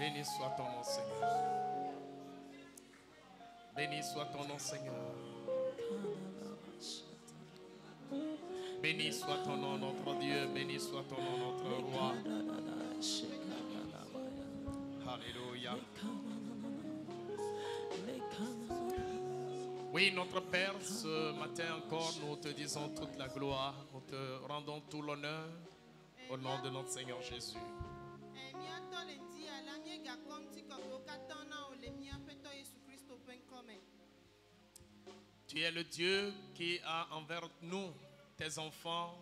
Béni soit ton nom, Seigneur. Béni soit ton nom, Seigneur. Béni soit ton nom, notre Dieu. Béni soit ton nom, notre roi. Alléluia. Oui, notre Père, ce matin encore, nous te disons toute la gloire. Nous te rendons tout l'honneur au nom de notre Seigneur Jésus. Tu es le Dieu qui a envers nous, tes enfants,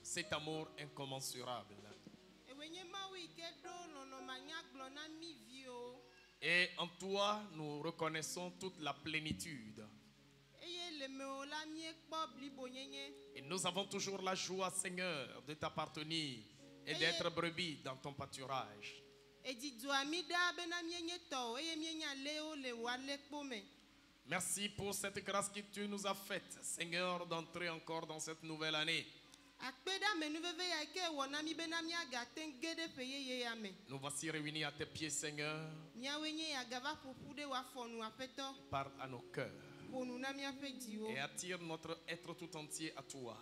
cet amour incommensurable. Et en toi, nous reconnaissons toute la plénitude. Et nous avons toujours la joie, Seigneur, de t'appartenir et d'être brebis dans ton pâturage. Merci pour cette grâce que tu nous as faite, Seigneur, d'entrer encore dans cette nouvelle année. Nous voici réunis à tes pieds, Seigneur. Parle à nos cœurs et attire notre être tout entier à toi.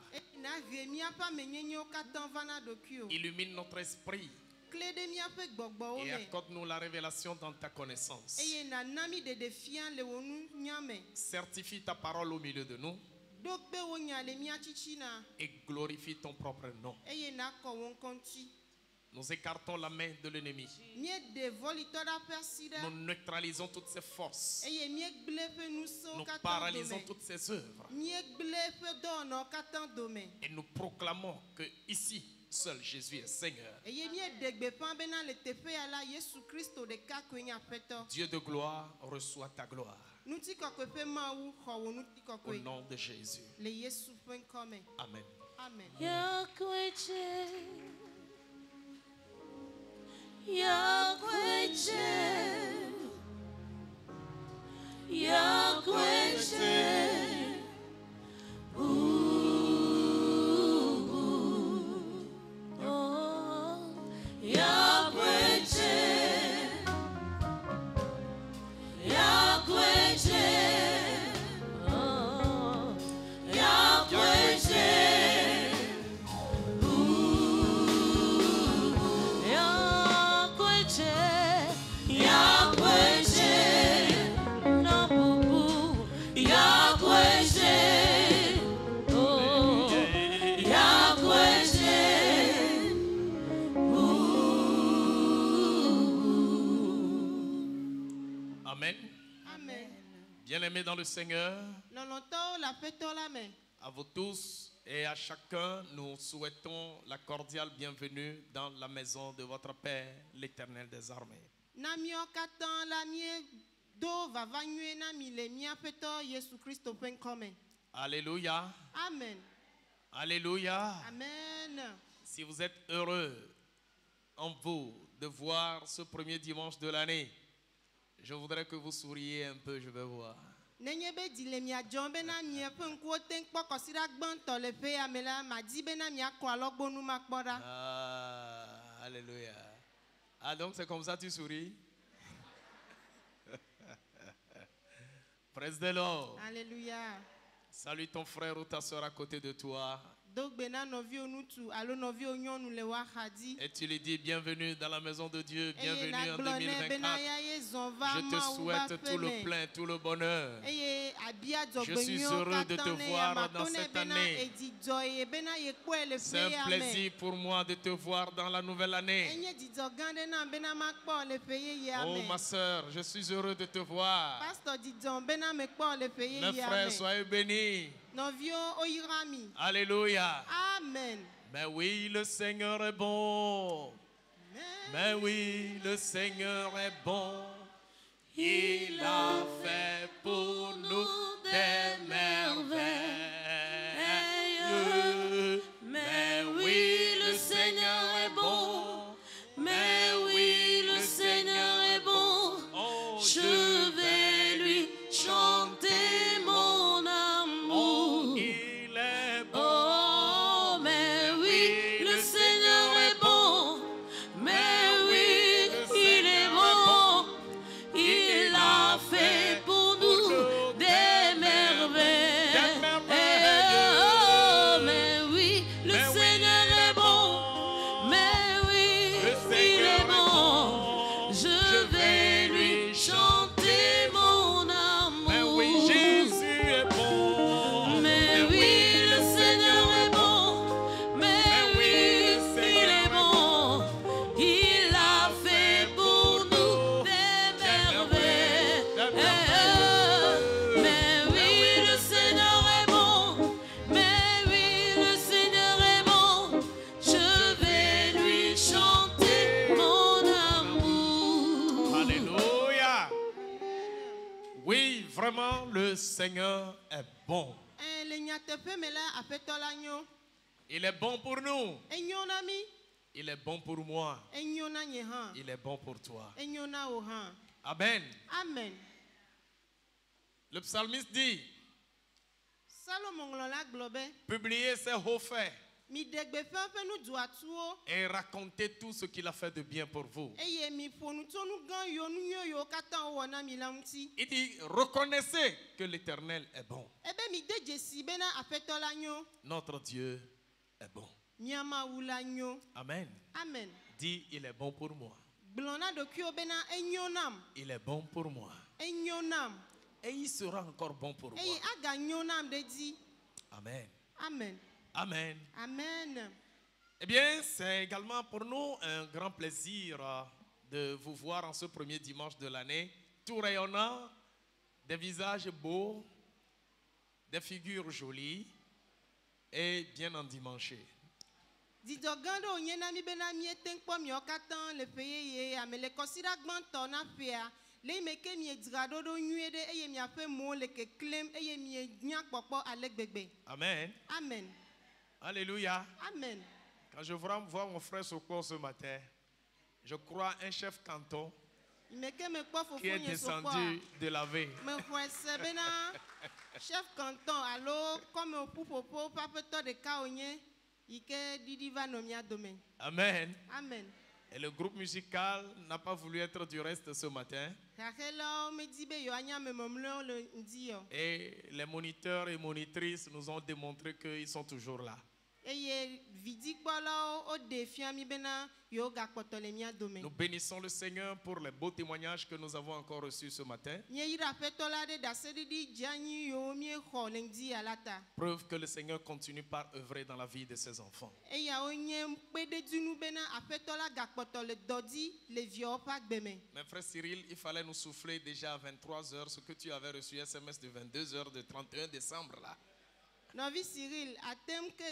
Illumine notre esprit et accorde-nous la révélation dans ta connaissance. Certifie ta parole au milieu de nous et glorifie ton propre nom. Nous écartons la main de l'ennemi. Nous neutralisons toutes ses forces. Nous paralysons toutes ses œuvres. Et nous proclamons que ici, seul Jésus est Seigneur. Dieu de gloire, reçois ta gloire. Au nom de Jésus. Amen. Amen. Yahweh, Bien-aimés dans le Seigneur, à vous tous et à chacun, nous souhaitons la cordiale bienvenue dans la maison de votre Père, l'Éternel des armées. Alléluia. Amen. Alléluia. Amen. Si vous êtes heureux en vous de voir ce premier dimanche de l'année, je voudrais que vous souriez un peu, je vais voir. Ah, alléluia. Ah, donc c'est comme ça que tu souris? Praise the Lord. Alléluia. Salue ton frère ou ta soeur à côté de toi. Et tu lui dis bienvenue dans la maison de Dieu, bienvenue en 2024. Je te souhaite tout le plein, tout le bonheur. Je suis heureux de te voir dans cette année. C'est un plaisir pour moi de te voir dans la nouvelle année. Oh ma soeur, je suis heureux de te voir. Mes frères, soyez bénis. Alléluia. Amen. Mais oui, le Seigneur est bon. Mais oui, le Seigneur est bon. Il a fait pour nous des merveilles. Mais oui, le Seigneur est bon. Mais oui, le Seigneur est bon. Oh, je vais lui chanter mon amour. Il est bon. Oh, mais oui, le Seigneur est bon. Mais oui, il est bon. Seigneur est bon. Il est bon pour nous. Il est bon pour moi. Il est bon pour toi. Amen. Amen. Le psalmiste dit, publiez ses hauts faits et racontez tout ce qu'il a fait de bien pour vous. Il dit, reconnaissez que l'Éternel est bon. Notre Dieu est bon. Amen. Amen. Dis, il est bon pour moi. Il est bon pour moi. Et il sera encore bon pour moi. Amen. Amen. Amen. Amen. Eh bien, c'est également pour nous un grand plaisir de vous voir en ce premier dimanche de l'année, tout rayonnant, des visages beaux, des figures jolies et bien endimanchées. Amen. Amen. Alléluia. Amen. Quand je vois mon frère Soko ce matin, je crois un chef canton qui est descendu de la veille. Chef canton, alors comme au poupopo, papeto de kaonye, ike didiva nomia domaine. Amen. Amen. Et le groupe musical n'a pas voulu être du reste ce matin. Et les moniteurs et monitrices nous ont démontré qu'ils sont toujours là. Nous bénissons le Seigneur pour les beaux témoignages que nous avons encore reçus ce matin. Preuve que le Seigneur continue par œuvrer dans la vie de ses enfants. Mais frère Cyril, il fallait nous souffler déjà à 23h ce que tu avais reçu SMS de 22h de 31 décembre là. Novi Cyril, atem que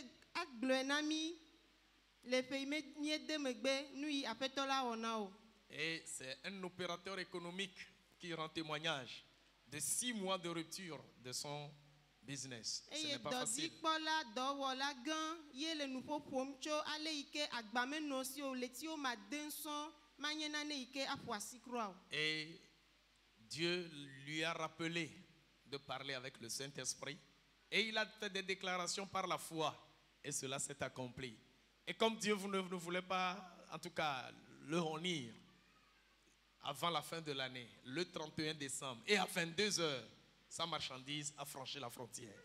et c'est un opérateur économique qui rend témoignage de 6 mois de rupture de son business. Ce n'est pas facile. Et Dieu lui a rappelé de parler avec le Saint-Esprit. Et il a fait des déclarations par la foi. Et cela s'est accompli. Et comme Dieu ne voulait pas, en tout cas, le réunir avant la fin de l'année, le 31 décembre, et à 22h, sa marchandise a franchi la frontière.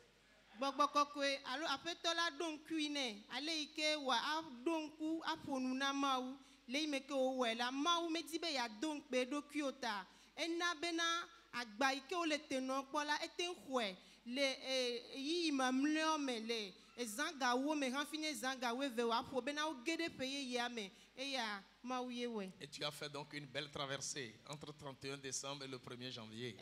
Et tu as fait donc une belle traversée entre 31 décembre et le 1er janvier.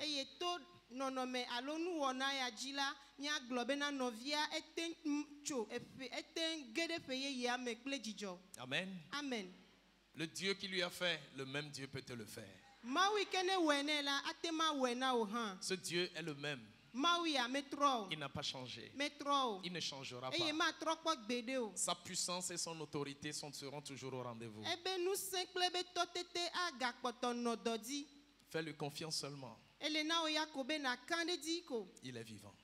Amen. Amen. Le Dieu qui lui a fait, le même Dieu peut te le faire. Ce Dieu est le même. Il n'a pas changé. Il ne changera pas. Sa puissance et son autorité seront toujours au rendez-vous. Fais-lui confiance seulement. Il est vivant.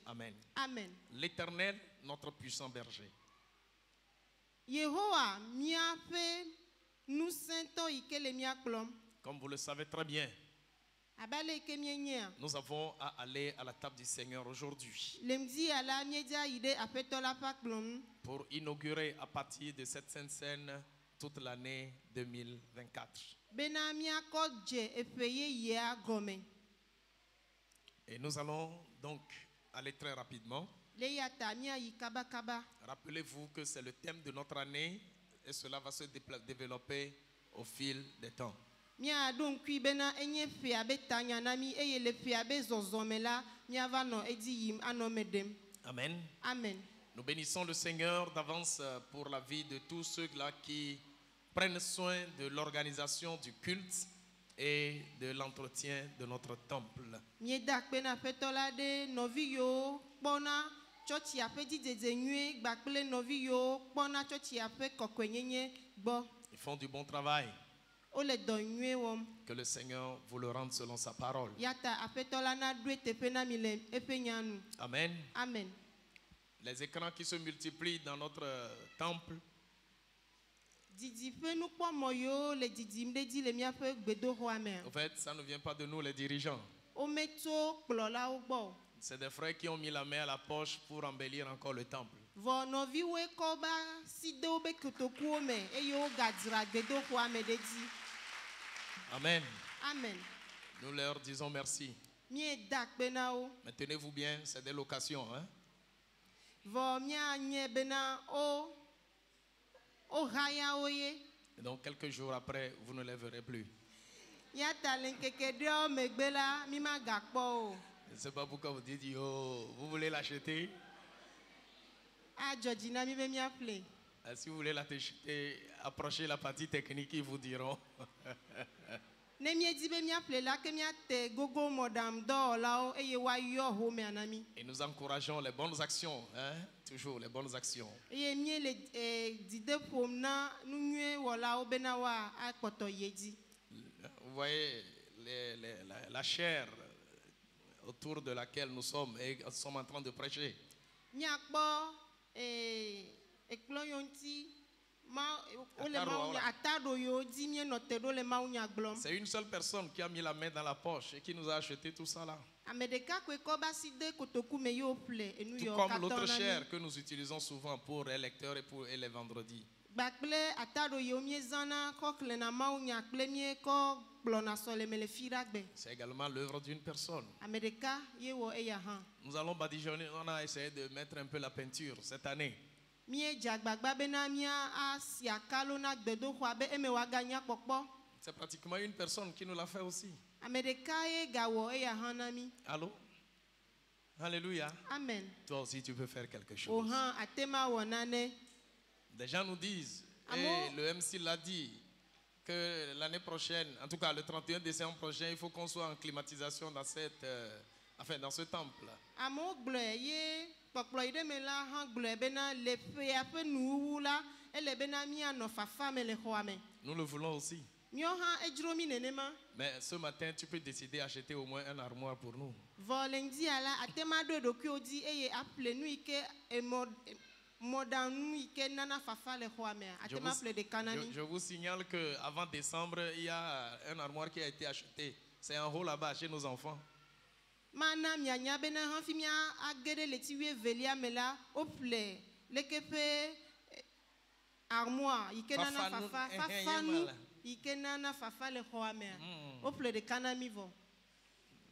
Amen. Amen. L'Éternel, notre puissant berger. Comme vous le savez très bien, nous avons à aller à la table du Seigneur aujourd'hui pour inaugurer à partir de cette sainte scène toute l'année 2024. Et nous allons donc aller très rapidement. Rappelez-vous que c'est le thème de notre année et cela va se développer au fil des temps. Amen. Amen. Nous bénissons le Seigneur d'avance pour la vie de tous ceux-là qui prennent soin de l'organisation du culte et de l'entretien de notre temple. Ils font du bon travail. Que le Seigneur vous le rende selon sa parole. Amen. Amen. Les écrans qui se multiplient dans notre temple. En fait, ça ne vient pas de nous les dirigeants. C'est des frères qui ont mis la main à la poche pour embellir encore le temple. Amen. Amen. Nous leur disons merci. Mais tenez-vous bien, c'est des locations. Hein? Et donc quelques jours après, vous ne les verrez plus. Je ne sais pas pourquoi vous dites, vous voulez l'acheter? Si vous voulez l'acheter, approchez la partie technique, ils vous diront. Et nous encourageons les bonnes actions, hein? Toujours les bonnes actions. Vous voyez la chair autour de laquelle nous sommes et sommes en train de prêcher. C'est une seule personne qui a mis la main dans la poche et qui nous a acheté tout ça là. Tout comme l'autre chair que nous utilisons souvent pour les lecteurs et les vendredis. C'est également l'œuvre d'une personne. Nous allons badigeonner, on a essayé de mettre un peu la peinture cette année. C'est pratiquement une personne qui nous l'a fait aussi. Allô? Alléluia. Amen. Toi aussi tu peux faire quelque chose. Des gens nous disent, et le MC l'a dit, que l'année prochaine, en tout cas le 31 décembre prochain, il faut qu'on soit en climatisation dans dans ce temple. Nous le voulons aussi. Mais ce matin, tu peux décider d'acheter au moins un armoire pour nous. Je vous signale qu'avant décembre, il y a un armoire qui a été acheté. C'est en haut là-bas chez nos enfants.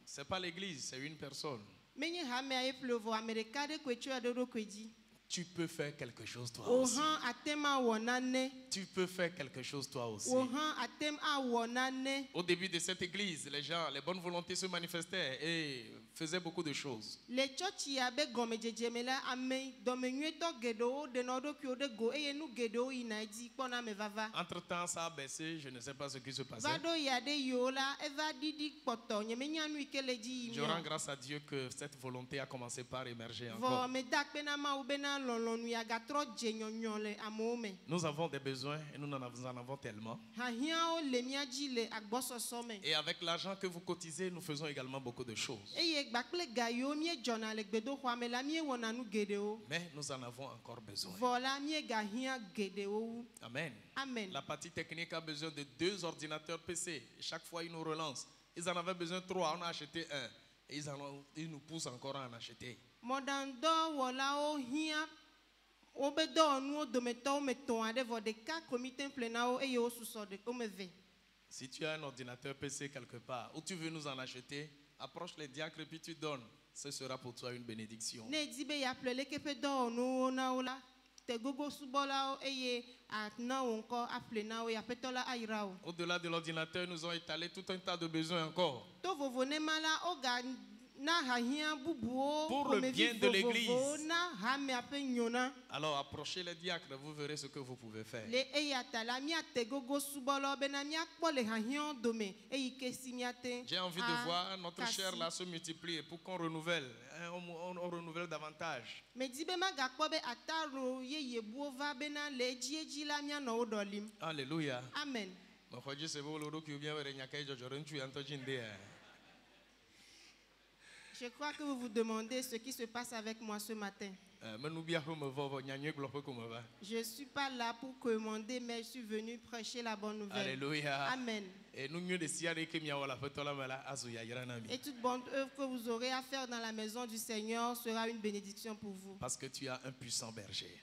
C'est pas l'église, c'est une personne. Tu peux faire quelque chose toi aussi. Tu peux faire quelque chose toi aussi. Au début de cette église, les bonnes volontés se manifestaient et faisaient beaucoup de choses. Entre-temps, ça a baissé, je ne sais pas ce qui se passait. Je rends grâce à Dieu que cette volonté a commencé par émerger encore. Nous avons des besoins et nous en avons tellement. Et avec l'argent que vous cotisez, nous faisons également beaucoup de choses. Mais nous en avons encore besoin. Amen. Amen. La partie technique a besoin de 2 ordinateurs PC. Chaque fois, ils nous relancent. Ils en avaient besoin de 3, on a acheté un. Et ils nous poussent encore à en acheter. Si tu as un ordinateur PC quelque part ou tu veux nous en acheter, approche les diacres et puis tu donnes. Ce sera pour toi une bénédiction. Au-delà de l'ordinateur, nous avons étalé tout un tas de besoins encore. pour le bien de l'église. Alors approchez les diacres, vous verrez ce que vous pouvez faire. J'ai envie de voir notre chair là se multiplier pour qu'on renouvelle, on renouvelle davantage. Alléluia. Amen. Je crois que vous vous demandez ce qui se passe avec moi ce matin. Je ne suis pas là pour commander, mais je suis venu prêcher la bonne nouvelle. Alléluia. Amen. Et toute bonne œuvre que vous aurez à faire dans la maison du Seigneur sera une bénédiction pour vous. Parce que tu as un puissant berger.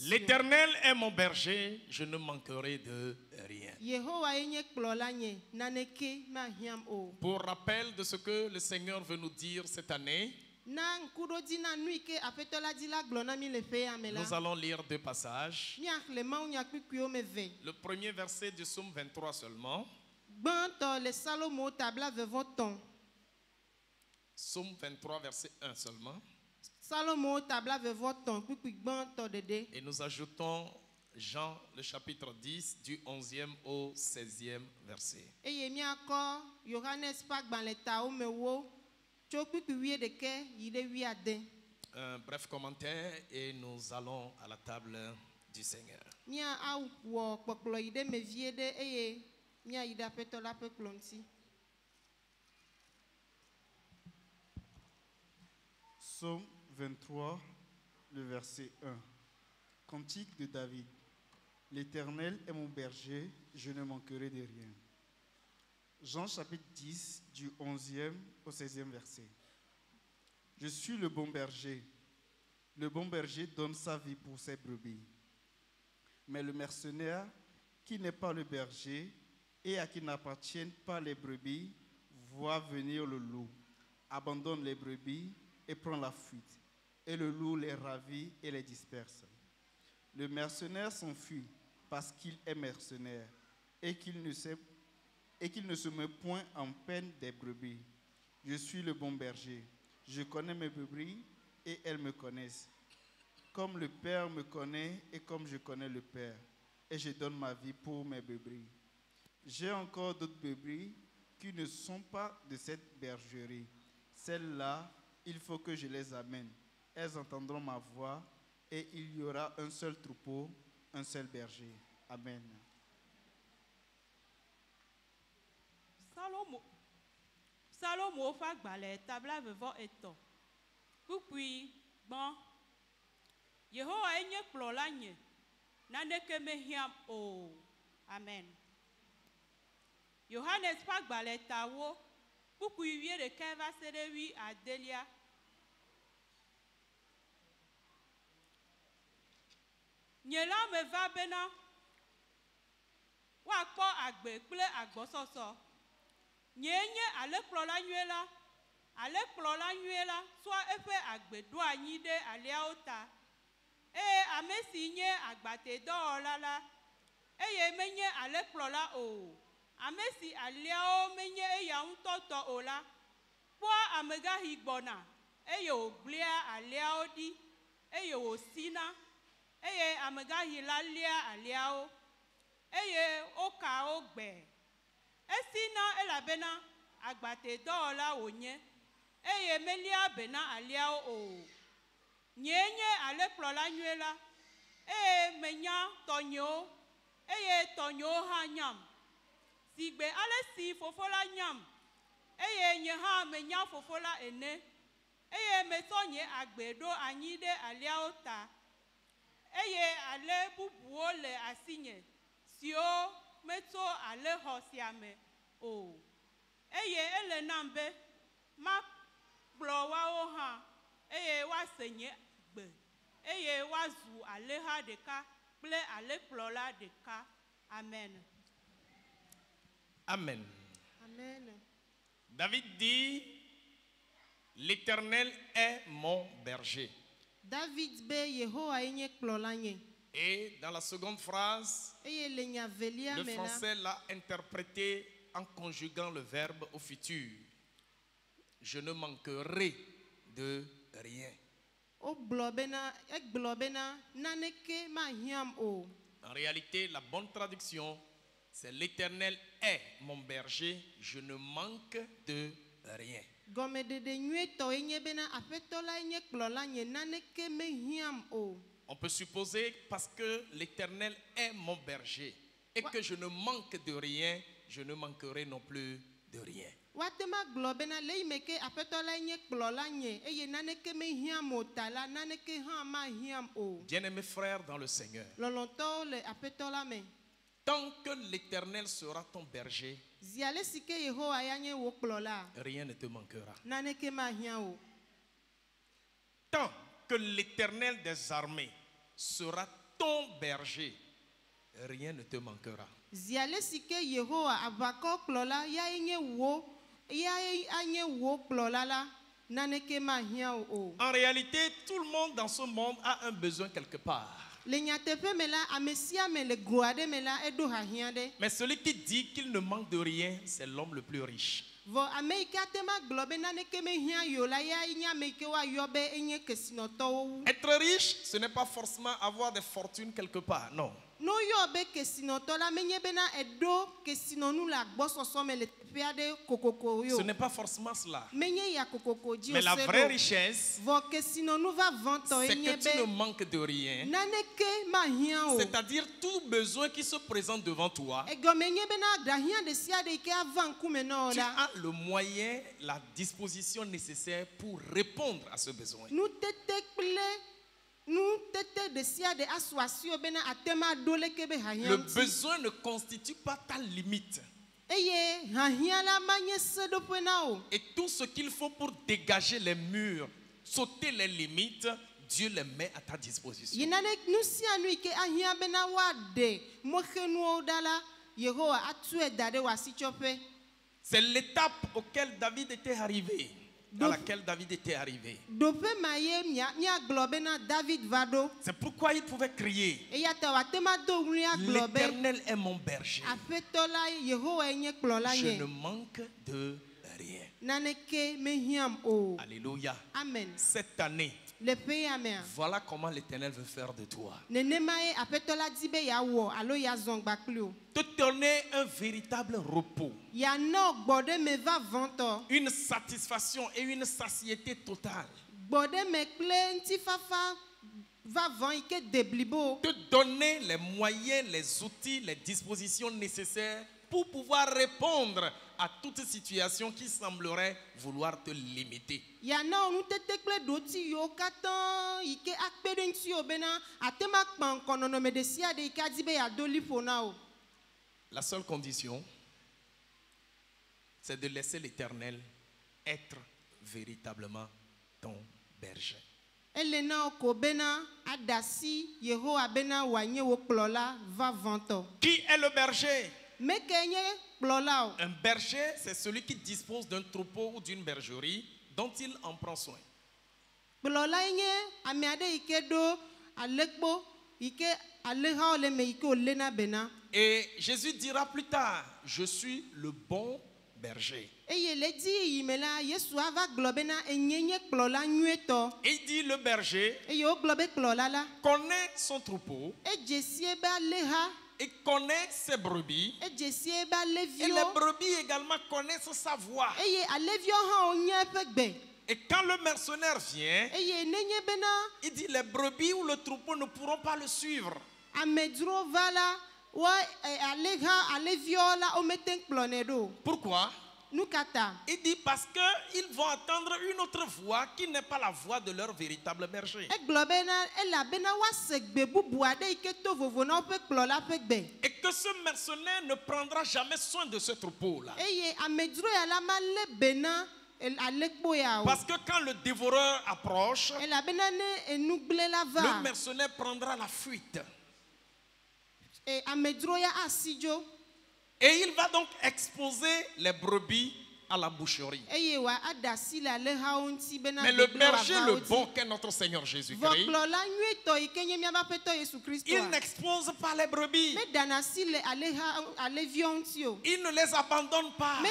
L'Éternel est mon berger, je ne manquerai de rien. Pour rappel de ce que le Seigneur veut nous dire cette année, nous allons lire deux passages. Le premier verset du psaume 23 seulement. Psaume 23 verset 1 seulement. Et nous ajoutons Jean le chapitre 10 du 11e au 16e verset. Un bref commentaire et nous allons à la table du Seigneur. Psaume 23, le verset 1. Cantique de David. L'Éternel est mon berger, je ne manquerai de rien. Jean chapitre 10 du 11e au 16e verset. Je suis le bon berger. Le bon berger donne sa vie pour ses brebis. Mais le mercenaire qui n'est pas le berger et à qui n'appartiennent pas les brebis voit venir le loup, abandonne les brebis et prend la fuite. Et le loup les ravit et les disperse. Le mercenaire s'enfuit parce qu'il est mercenaire et qu'il ne se met point en peine des brebis. Je suis le bon berger. Je connais mes brebis et elles me connaissent. Comme le Père me connaît et comme je connais le Père. Et je donne ma vie pour mes brebis. J'ai encore d'autres brebis qui ne sont pas de cette bergerie. Celles-là, il faut que je les amène. Elles entendront ma voix et il y aura un seul troupeau, un seul berger. Amen. Salomo fa gbalẽ tabla vevɔ etɔ̃. Kpukpui gbɔ̃. Yehowa enye kplɔla nye. Naneke mehiãm o. Amen. Yohanes fa gbalẽ tawo. Kpukpui 11 va se ɖe 18. Nye la me va bena woakpɔ agbe kple agbɔsɔsɔ. Nye nye alekplɔla nyuie la. Alekplɔla nyuie la soa eƒe agbe ɖo anyi ɖe aliawo ta. Eye ame si nye agbatedɔwɔla la, eye menye alekplɔla o. Ame si aliawo menye eya ŋutɔ tɔ o la, kpɔa amegahi gbɔna, eye wògblẽa aliawo ɖi, eye wòsina, eye amegahi la lia aliawo, eye woka wo gbe. Esina elabena agbatedɔwɔla wònye, eye melia bena aliawo o. Nye nye alekplɔla nyuie la, eye menya tɔnyewo, eye tɔnyewo hã nyam. Sigbe ale si fofo la nyam, eye nye hã menya fofo la ene, eye metsɔ nye agbe ɖo anyi ɖe aliawo ta, eye ale bubuwo le asinye, siwo metso ale xɔ sia me o. Eye ele nam be makplɔ woawo hã, eye woase nye gbe, eye woazu aleha ɖeka kple alekplɔla ɖeka. Amen. Amen. Amen. David dit, l'Éternel est mon berger. David be Yehowa enye kplɔla nye. Et dans la seconde phrase, le français l'a interprété en conjuguant le verbe au futur. je ne manquerai de rien. En réalité, la bonne traduction, c'est l'Éternel est mon berger, je ne manque de rien. On peut supposer parce que l'Éternel est mon berger et que je ne manque de rien, je ne manquerai non plus de rien. Bien-aimés frères dans le Seigneur, tant que l'Éternel sera ton berger, rien ne te manquera. Tant que l'Éternel des armées sera ton berger, rien ne te manquera. En réalité, tout le monde dans ce monde a un besoin quelque part. Mais celui qui dit qu'il ne manque de rien, c'est l'homme le plus riche. Être riche, ce n'est pas forcément avoir des fortunes quelque part, non. Ce n'est pas forcément cela. Mais la vraie richesse, c'est que tu ne manques de rien. C'est-à-dire tout besoin qui se présente devant toi, tu as le moyen, la disposition nécessaire pour répondre à ce besoin. Le besoin ne constitue pas ta limite. Et tout ce qu'il faut pour dégager les murs, sauter les limites, Dieu les met à ta disposition. C'est l'étape auquel David était arrivé. À laquelle David était arrivé. C'est pourquoi il pouvait crier: l'Éternel est mon berger. Je ne manque de rien. Alléluia. Amen. Cette année, voilà comment l'Éternel veut faire de toi. Te donner un véritable repos. Une satisfaction et une satiété totale. Te donner les moyens, les outils, les dispositions nécessaires pour pouvoir répondre à toute situation qui semblerait vouloir te limiter. La seule condition, c'est de laisser l'Éternel être véritablement ton berger. Qui est le berger? Un berger, c'est celui qui dispose d'un troupeau ou d'une bergerie dont il en prend soin. Et Jésus dira plus tard: je suis le bon berger. Et il dit: le berger connaît son troupeau et connaît ses brebis, et les brebis également connaissent sa voix. Et quand le mercenaire vient, il dit: les brebis ou le troupeau ne pourront pas le suivre. Pourquoi? Il dit parce qu'ils vont entendre une autre voix qui n'est pas la voix de leur véritable berger. Et que ce mercenaire ne prendra jamais soin de ce troupeau-là. Parce que quand le dévoreur approche, le mercenaire prendra la fuite. Et il va donc exposer les brebis à la boucherie. Mais le berger, le bon qu'est notre Seigneur Jésus-Christ, il n'expose pas les brebis. Il ne les abandonne pas.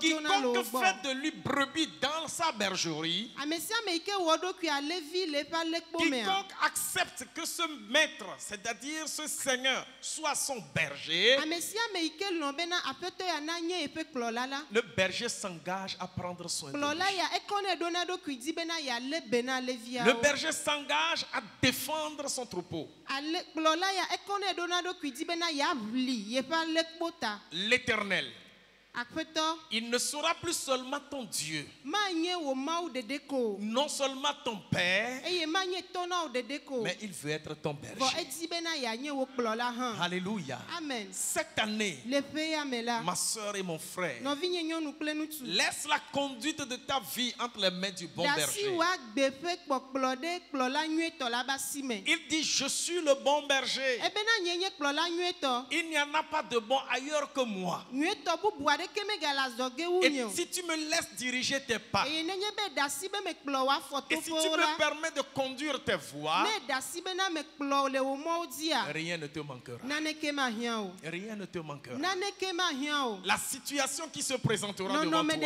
Quiconque fait de lui brebis dans sa bergerie, quiconque accepte que ce maître, c'est-à-dire ce Seigneur, soit son berger, le berger s'engage à prendre soin de lui. Le berger s'engage à défendre son troupeau. L'Éternel, il ne sera plus seulement ton Dieu, non seulement ton Père, mais il veut être ton berger. Alléluia. Amen. Cette année, ma soeur et mon frère, laisse la conduite de ta vie entre les mains du bon berger. Il dit, je suis le bon berger. Il n'y en a pas de bon ailleurs que moi. Et si tu me laisses diriger tes pas, et si tu me permets de conduire tes voies, rien ne te manquera. Rien ne te manquera. La situation qui se présentera devant toi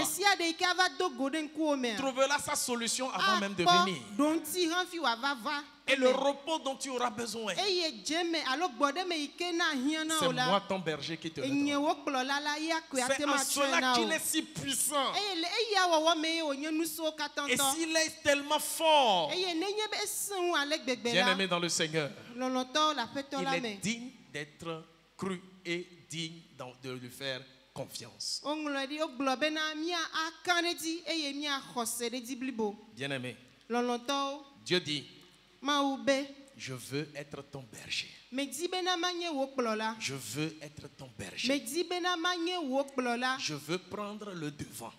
trouvera sa solution avant même de venir. Et le repos dont tu auras besoin, c'est moi ton berger qui te le donne. C'est en cela qu'il est si puissant. Et s'il est tellement fort, bien-aimé dans le Seigneur, il est digne d'être cru et digne de lui faire confiance. Bien-aimé, Dieu dit, je veux être ton berger. Je veux être ton berger. Je veux prendre le devant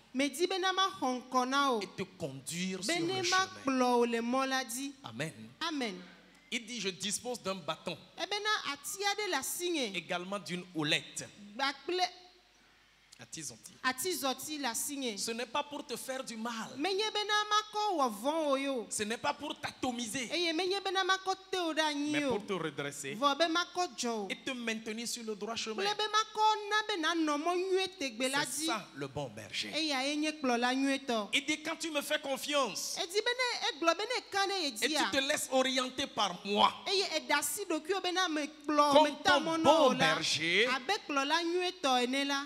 et te conduire sur le chemin. Amen. Amen. Il dit, je dispose d'un bâton, également d'une houlette. Ce n'est pas pour te faire du mal. Ce n'est pas pour t'atomiser, mais pour te redresser et te maintenir sur le droit chemin. C'est ça le bon berger. Il dit, quand tu me fais confiance et tu te laisses orienter par moi comme ton bon berger,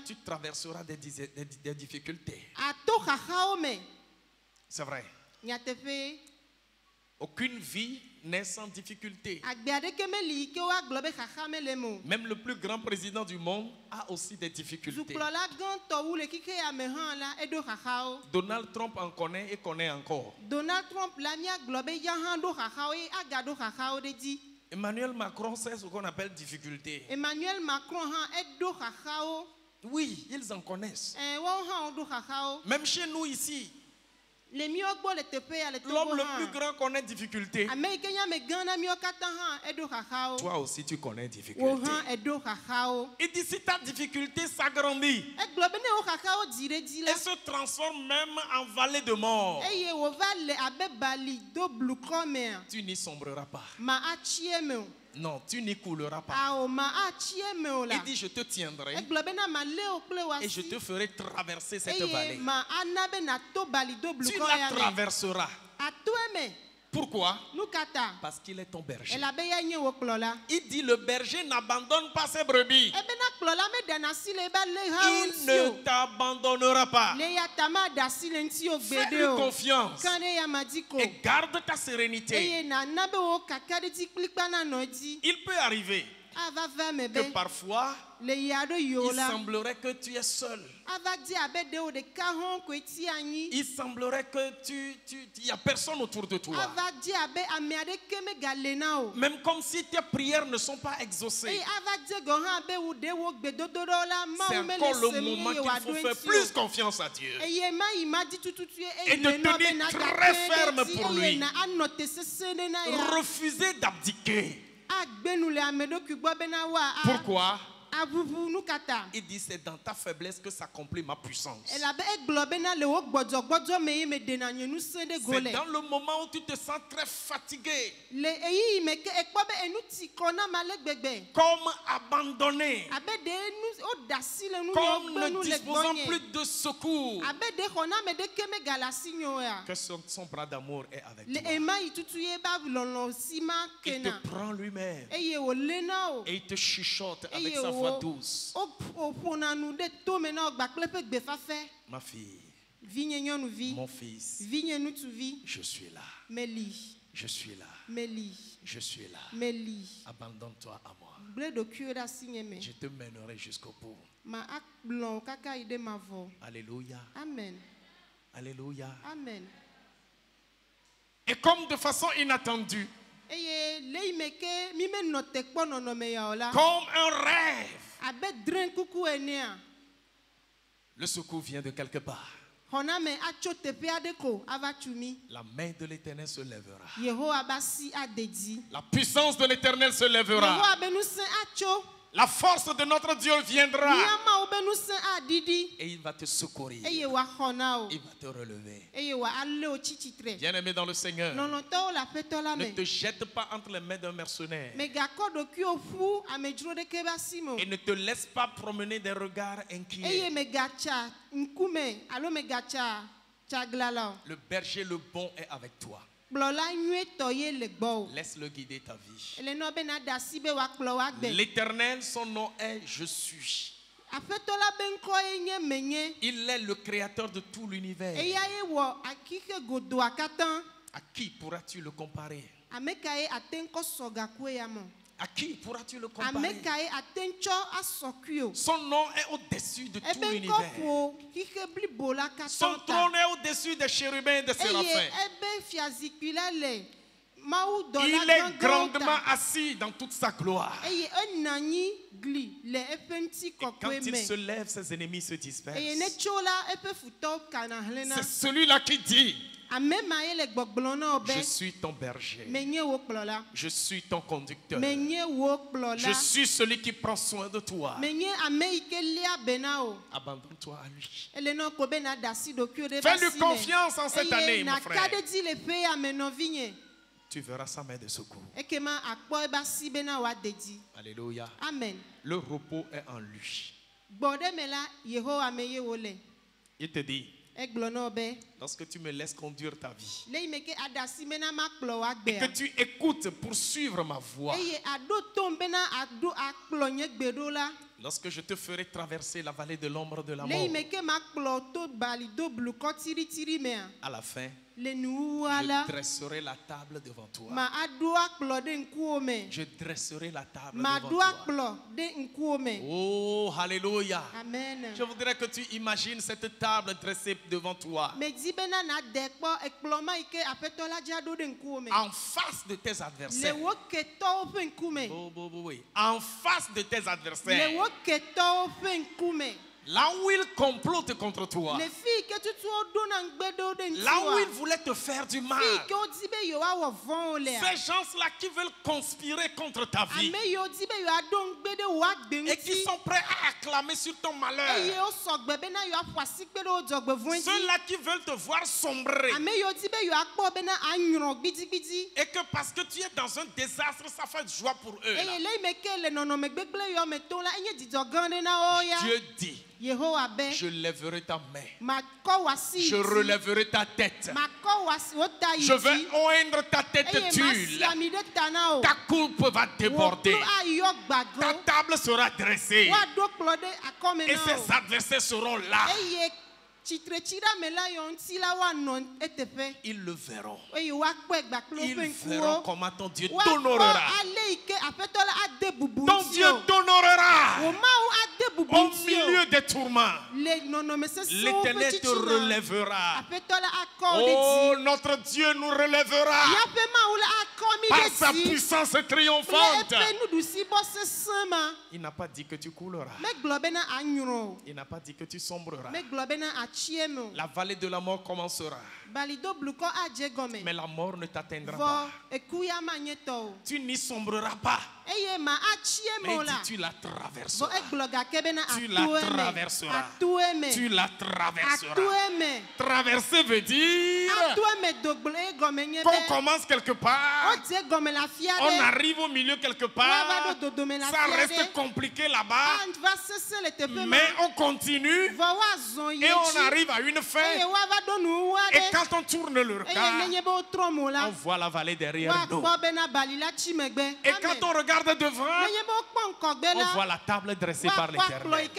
tu traverseras des difficultés. C'est vrai. Aucune vie n'est sans difficulté. Même le plus grand président du monde a aussi des difficultés. Donald Trump en connaît et connaît encore. Emmanuel Macron, c'est ce qu'on appelle difficulté. Oui, ils en connaissent. Même chez nous ici, l'homme le plus grand connaît difficulté. Toi aussi tu connais difficulté. Il dit, si ta difficulté s'agrandit et se transforme même en vallée de mort, tu n'y sombreras pas. Non, tu n'y couleras pas. Il dit, je te tiendrai et je te ferai traverser cette vallée. Tu la traverseras. Pourquoi? Parce qu'il est ton berger. Il dit, le berger n'abandonne pas ses brebis. Il ne t'abandonnera pas. Fais-lui confiance et garde ta sérénité. Il peut arriver que parfois il semblerait que tu es seul. Il semblerait que il n'y a personne autour de toi. Même comme si tes prières ne sont pas exaucées. C'est encore le moment qu'il faut faire plus confiance à Dieu et de tenir très ferme pour lui. Refuser d'abdiquer. Pourquoi? Il dit c'est dans ta faiblesse que s'accomplit ma puissance. C'est dans le moment où tu te sens très fatigué, comme abandonné, comme ne disposant plus de secours, que son bras d'amour est avec toi. Il te prend lui-même et il te chuchote avec sa voix douce. Ma fille, mon fils, je suis là. Je suis là. Je suis là. Abandonne-toi à moi. Je te mènerai jusqu'au bout. Alléluia. Amen. Alléluia. Amen. Et comme de façon inattendue, comme un rêve, le secours vient de quelque part. La main de l'Éternel se lèvera. La puissance de l'Éternel se lèvera. La force de notre Dieu viendra. Et il va te secourir. Il va te relever. Bien-aimé dans le Seigneur, ne te jette pas entre les mains d'un mercenaire. Et ne te laisse pas promener des regards inquiets. Le berger, le bon, est avec toi. Laisse-le guider ta vie. L'Éternel, son nom est Je suis. Il est le créateur de tout l'univers. À qui pourras-tu le comparer? À qui pourras-tu le comparer? Son nom est au-dessus de tout l'univers. Son trône est au-dessus des chérubins et des séraphins. Il est grandement assis dans toute sa gloire. Et quand il se lève, ses ennemis se dispersent. C'est celui-là qui dit: je suis ton berger. Je suis ton conducteur. Je suis celui qui prend soin de toi. Abandonne-toi à lui. Fais-lui confiance en cette année, mon frère. Tu verras sa main de secours. Alléluia. Amen. Le repos est en lui. Il te dit: lorsque tu me laisses conduire ta vie et que tu écoutes pour suivre ma voix, lorsque je te ferai traverser la vallée de l'ombre de la mort, à la fin, je dresserai la table devant toi. Je dresserai la table devant toi. Oh, alléluia. Amen. Je voudrais que tu imagines cette table dressée devant toi. En face de tes adversaires. En face de tes adversaires. Là où ils complotent contre toi. Là où ils voulaient te faire du mal. Ces gens-là qui veulent conspirer contre ta vie. Et qui sont prêts à acclamer sur ton malheur. Ceux-là qui veulent te voir sombrer. Et que parce que tu es dans un désastre, ça fait joie pour eux. Dieu dit: je lèverai ta main. Je relèverai ta tête. Je vais oindre ta tête d'huile. Ta coupe va déborder. Ta table sera dressée. Et ses adversaires seront là. Ils le verront. Ils verront comment ton Dieu t'honorera. Ton Dieu t'honorera. au milieu des tourments, l'Éternel te relèvera. Oh, notre Dieu nous relèvera par sa puissance triomphante. Il n'a pas dit que tu couleras. Il n'a pas dit que tu sombreras. La vallée de la mort commencera. Mais la mort ne t'atteindra pas. Tu n'y sombreras pas. Mais tu la traverseras. Tu la traverseras. Tu la traverseras. Traverser veut dire qu'on commence quelque part, on arrive au milieu quelque part, ça reste compliqué là-bas, mais on continue et on arrive à une fin. Et quand on tourne le regard, on voit la vallée derrière nous. Et quand on regarde devant, on voit la table dressée par l'Éternel.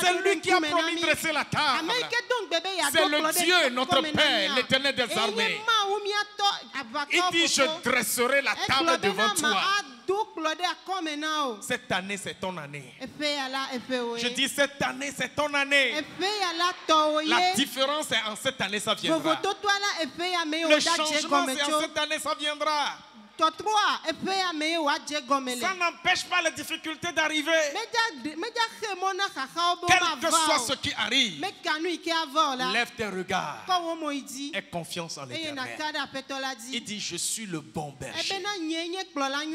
C'est lui qui a promis de dresser la table. C'est le Dieu, notre Père, l'Éternel des armées. Il dit, je dresserai la table devant toi. Cette année, c'est ton année. Je dis, cette année, c'est ton année. La différence, c'est en cette année, ça viendra. Le changement, c'est en cette année, ça viendra. Ça n'empêche pas les difficultés d'arriver. Quel que soit ce qui arrive, lève tes regards et confiance en l'Éternel. Il dit, je suis le bon berger.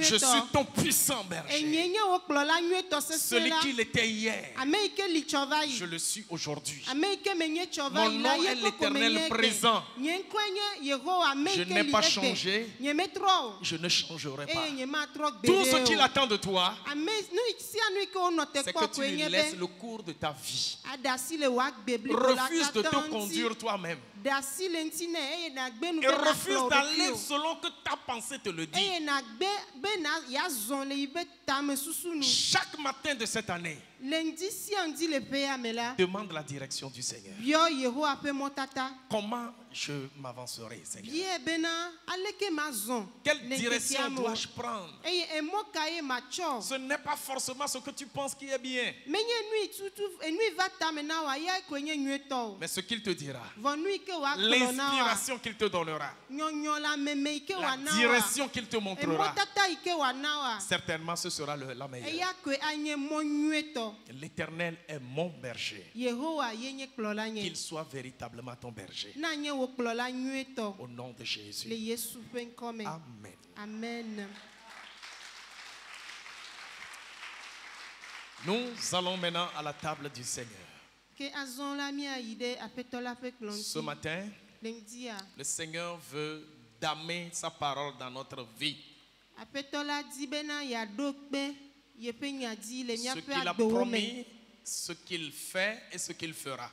Je suis ton puissant berger. Celui qui l'était hier, je le suis aujourd'hui. Mon nom est l'Éternel présent. Je n'ai pas changé. Je ne changerai pas. Tout ce qu'il attend de toi, c'est que tu lui laisses le cours de ta vie. Refuse de te conduire toi-même. Et refuse d'aller selon que ta pensée te le dit. Chaque matin de cette année, demande la direction du Seigneur. Comment je m'avancerai, Seigneur? Quelle direction dois-je prendre? Ce n'est pas forcément ce que tu penses qui est bien. Mais ce qu'il te dira, l'inspiration qu'il te donnera, la direction qu'il te montrera, certainement ce sera la meilleure. L'Éternel est mon berger. Qu'il soit véritablement ton berger. Au nom de Jésus. Amen. Amen. Nous allons maintenant à la table du Seigneur. Ce matin, le Seigneur veut damer sa parole dans notre vie. Ce qu'il a promis, ce qu'il fait et ce qu'il fera.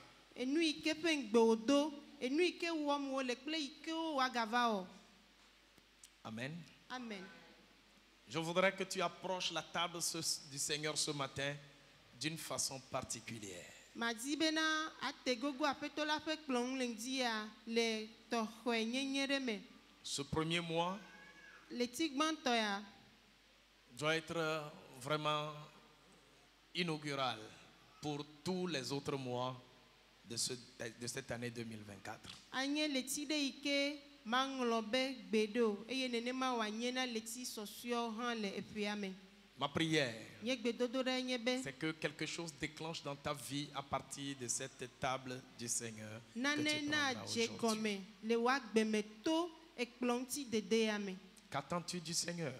Amen. Amen. Je voudrais que tu approches la table du Seigneur ce matin d'une façon particulière. Ce premier mois doit être vraiment inaugural pour tous les autres mois de cette année 2024. Ma prière, c'est que quelque chose déclenche dans ta vie à partir de cette table du Seigneur que tu prendras aujourd'hui. Qu'attends-tu du Seigneur?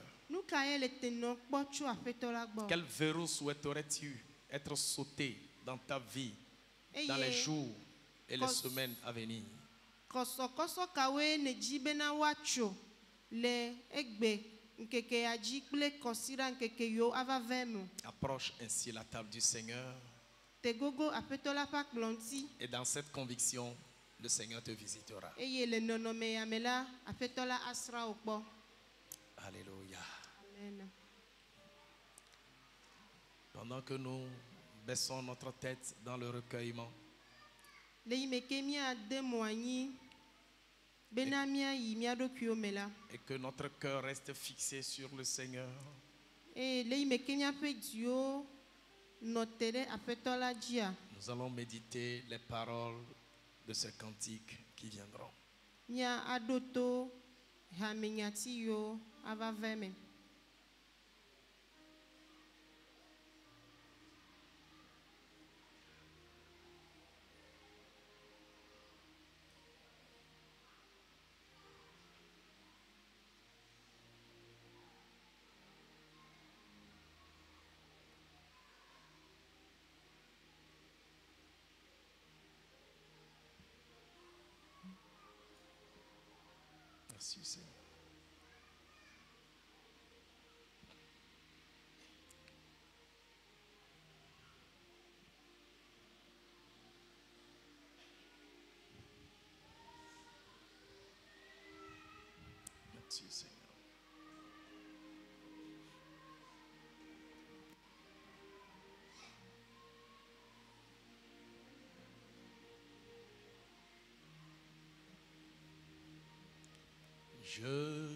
Quel verrou souhaiterais-tu être sauté dans ta vie dans les jours et les semaines à venir? Approche ainsi la table du Seigneur. Et dans cette conviction, le Seigneur te visitera. Alléluia. Amen. Pendant que nous baissons notre tête dans le recueillement, et que notre cœur reste fixé sur le Seigneur, Nous allons méditer les paroles de ce cantique qui viendront. Merci Seigneur. Merci Seigneur. Je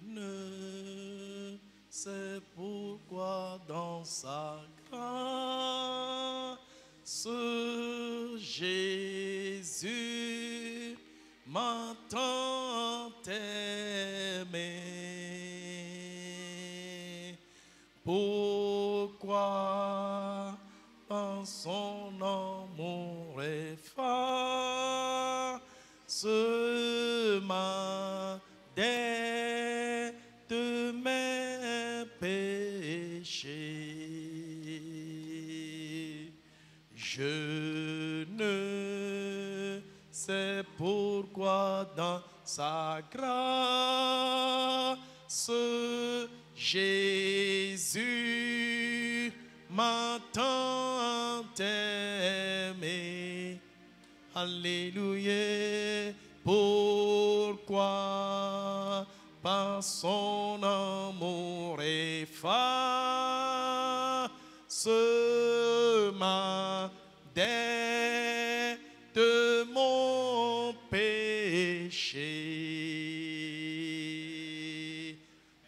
ne sais pourquoi dans sa grâce Jésus m'a tant aimé. Pourquoi par son amour efface ma dette de mes péchés. Je ne sais pourquoi dans sa grâce Jésus m'a tant aimé. Alléluia. Pourquoi par son amour efface ma dette de mon péché.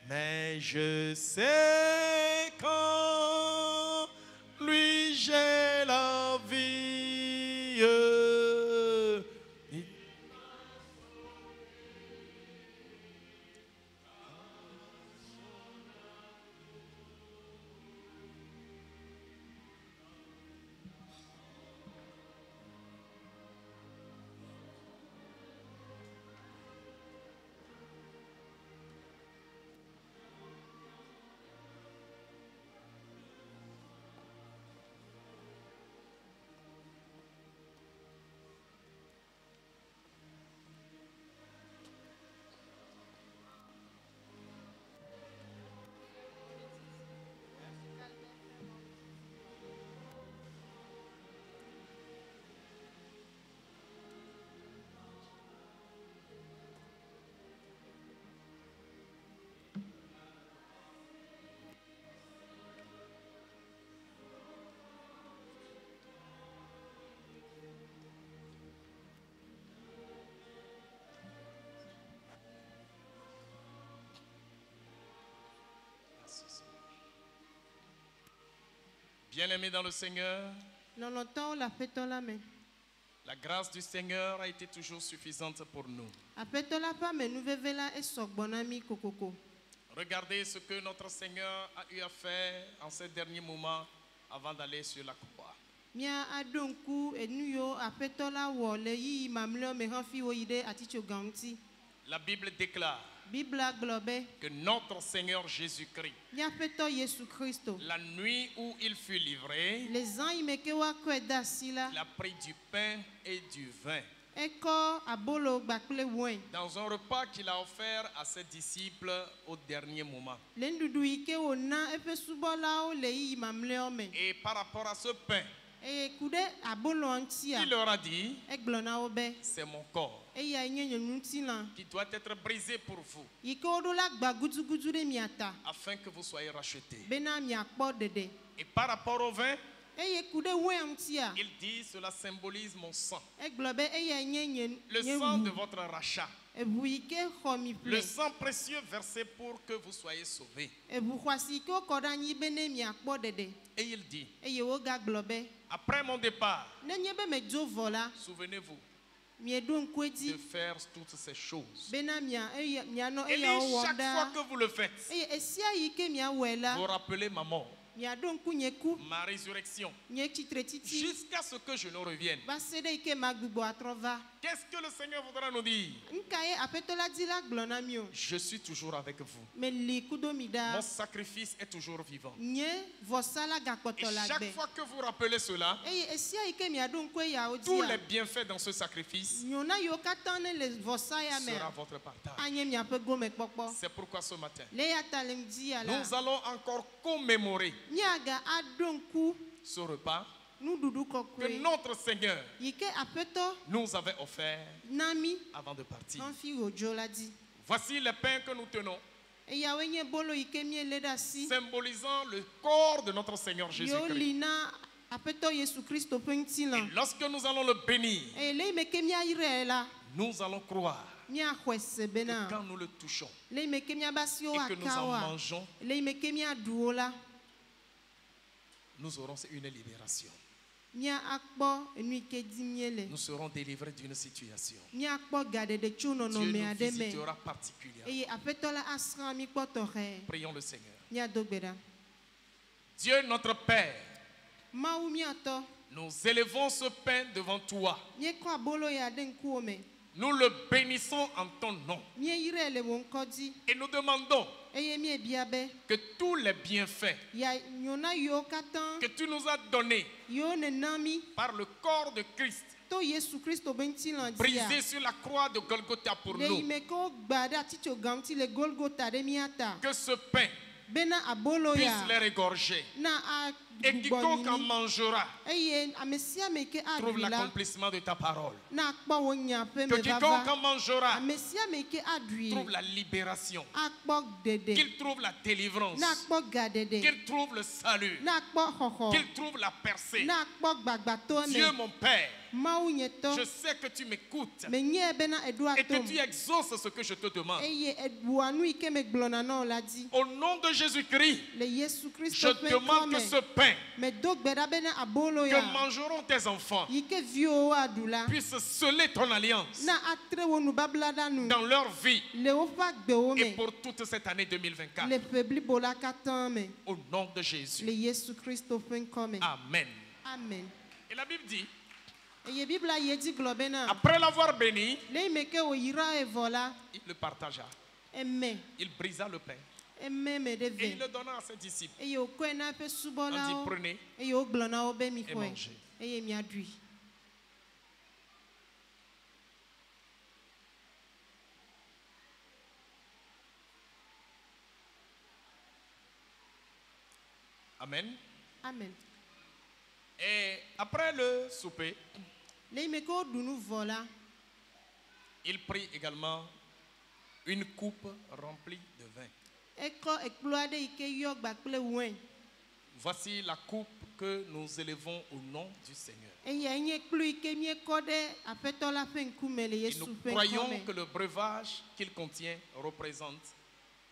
Mais je sais qu'en lui j'ai la vie. Bien-aimés dans le Seigneur, la grâce du Seigneur a été toujours suffisante pour nous. Regardez ce que notre Seigneur a eu à faire en ces derniers moments avant d'aller sur la croix. La Bible déclare que notre Seigneur Jésus-Christ, la nuit où il fut livré, il a pris du pain et du vin. Dans un repas qu'il a offert à ses disciples au dernier moment. Et par rapport à ce pain, il leur a dit, c'est mon corps qui doit être brisé pour vous, afin que vous soyez rachetés. Et par rapport au vin, il dit, cela symbolise mon sang, le sang de votre rachat. Le sang précieux versé pour que vous soyez sauvés. Et il dit, après mon départ, souvenez-vous de faire toutes ces choses. Et chaque fois que vous le faites, vous rappelez ma mort, ma résurrection, jusqu'à ce que je ne revienne. Qu'est-ce que le Seigneur voudra nous dire? Je suis toujours avec vous. Mon sacrifice est toujours vivant. Et chaque fois que vous rappelez cela, tous les bienfaits dans ce sacrifice sera votre partage. C'est pourquoi ce matin, nous allons encore commémorer ce repas que notre Seigneur nous avait offert avant de partir. Voici les pains que nous tenons, symbolisant le corps de notre Seigneur Jésus-Christ. Et lorsque nous allons le bénir, nous allons croire que quand nous le touchons et que nous en mangeons, nous aurons une libération. Nous serons délivrés d'une situation. Dieu nous visitera particulièrement. Prions le Seigneur. Dieu notre Père, nous élevons ce pain devant toi. Nous le bénissons en ton nom. Et nous demandons que tous les bienfaits que tu nous as donnés par le corps de Christ, brisé sur la croix de Golgotha pour nous, que ce pain puisse les regorger. Et quiconque en mangera trouve l'accomplissement de ta parole. Que quiconque en mangera trouve la libération, qu'il trouve la délivrance, qu'il trouve le salut, qu'il trouve la percée. Dieu mon Père, je sais que tu m'écoutes et que tu exauces ce que je te demande. Au nom de Jésus-Christ, je demande que ce pain que mangeront tes enfants puisse sceller ton alliance dans leur vie et pour toute cette année 2024. Au nom de Jésus. Amen. Amen. Et la Bible dit, après l'avoir béni, il le partagea. Il brisa le pain. Et il le donna à ses disciples. On dit prenez et mangez. Amen. Amen. Et après le souper, il prit également une coupe remplie de vin. Voici la coupe que nous élevons au nom du Seigneur. Et nous croyons que le breuvage qu'il contient représente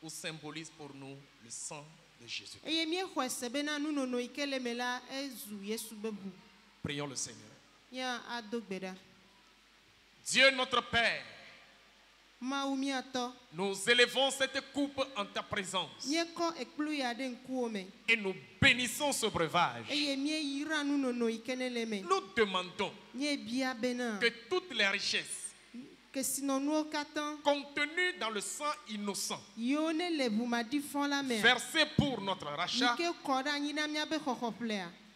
ou symbolise pour nous le sang de Jésus. Prions le Seigneur. Dieu notre Père, nous élevons cette coupe en ta présence et nous bénissons ce breuvage. Nous demandons que toutes les richesses contenues dans le sang innocent versé pour notre rachat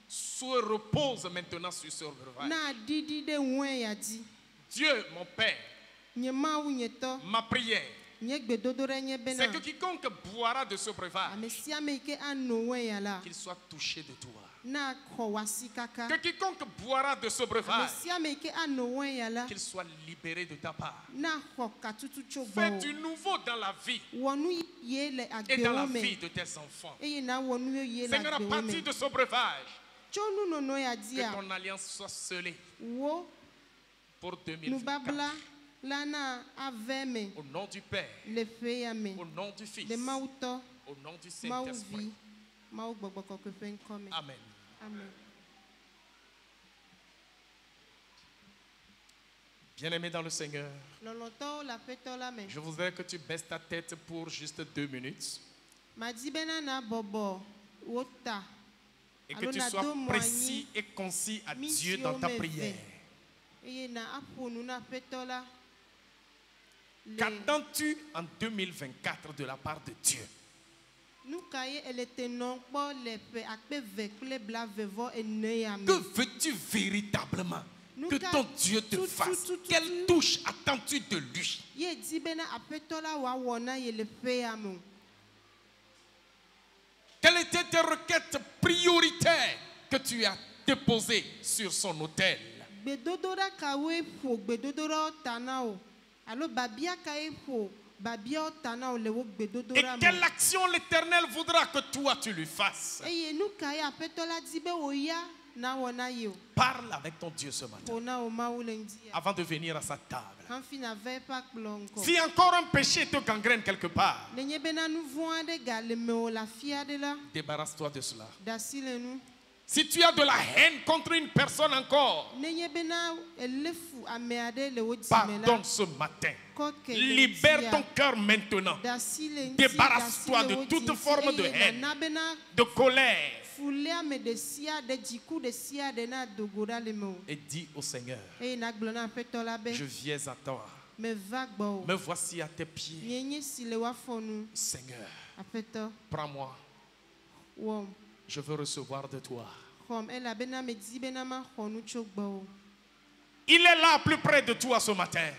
se reposent maintenant sur ce breuvage. Dieu mon Père, ma prière, c'est que quiconque boira de ce breuvage, qu'il soit touché de toi. Que quiconque boira de ce breuvage, qu'il soit libéré de ta part. Fais du nouveau dans la vie et dans la vie de tes enfants. Seigneur, à partir de ce breuvage, que ton alliance soit scellée pour 2024. Au nom du Père, au nom du Fils, au nom du Saint-Esprit. Amen. Amen. Bien-aimé dans le Seigneur, je voudrais que tu baisses ta tête pour juste 2 minutes et que tu sois précis et concis à Dieu dans ta prière. Qu'attends-tu en 2024 de la part de Dieu? Que veux-tu véritablement que ton Dieu te fasse? Quelle touche attends-tu de lui? Quelles étaient tes requêtes prioritaires que tu as déposées sur son autel? Et quelle action l'Éternel voudra que toi tu lui fasses? Parle avec ton Dieu ce matin avant de venir à sa table. Si encore un péché te gangrène quelque part, débarrasse-toi de cela. Si tu as de la haine contre une personne encore, pardonne ce matin. Libère ton cœur maintenant. Débarrasse-toi de toute forme de haine, de colère. Et dis au Seigneur, je viens à toi. Me voici à tes pieds. Seigneur, prends-moi. Je veux recevoir de toi. Il est là plus près de toi ce matin.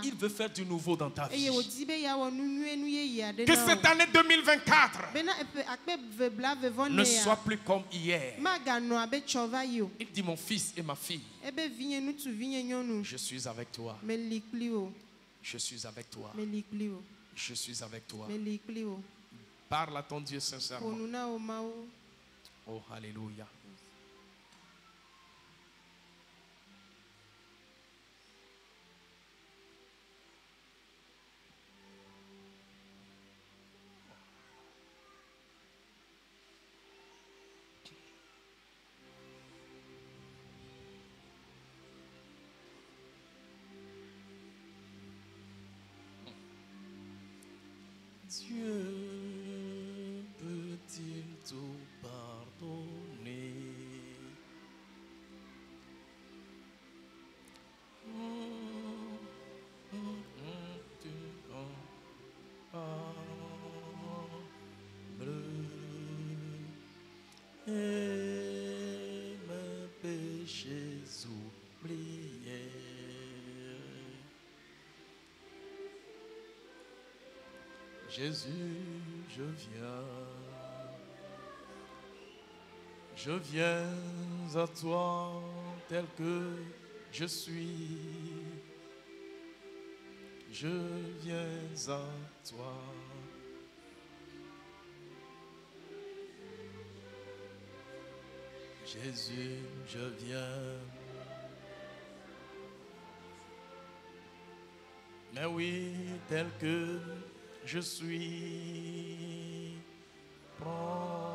Il veut faire du nouveau dans ta vie. Que cette année 2024 ne soit plus comme hier. Il dit, mon fils et ma fille, je suis avec toi. Je suis avec toi. Je suis avec toi. Parle à ton Dieu sincèrement. Oh, alléluia. Dieu peut-il tout pardonner? Et mes péchés oubliés. Jésus, je viens à toi tel que je suis. Je viens à toi. Jésus, je viens. Mais oui, tel que je suis, prends-moi.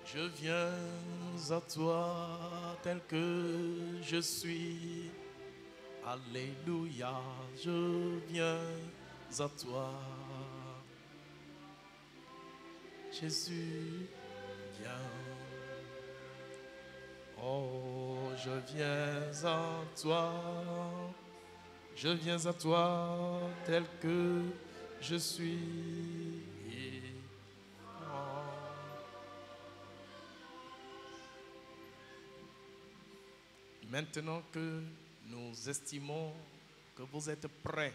Je viens à toi tel que je suis. Alléluia, je viens à toi. Jésus, viens. Oh, je viens à toi. Je viens à toi tel que je suis. Oh. Maintenant que nous estimons que vous êtes prêts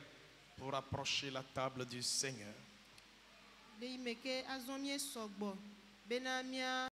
pour approcher la table du Seigneur,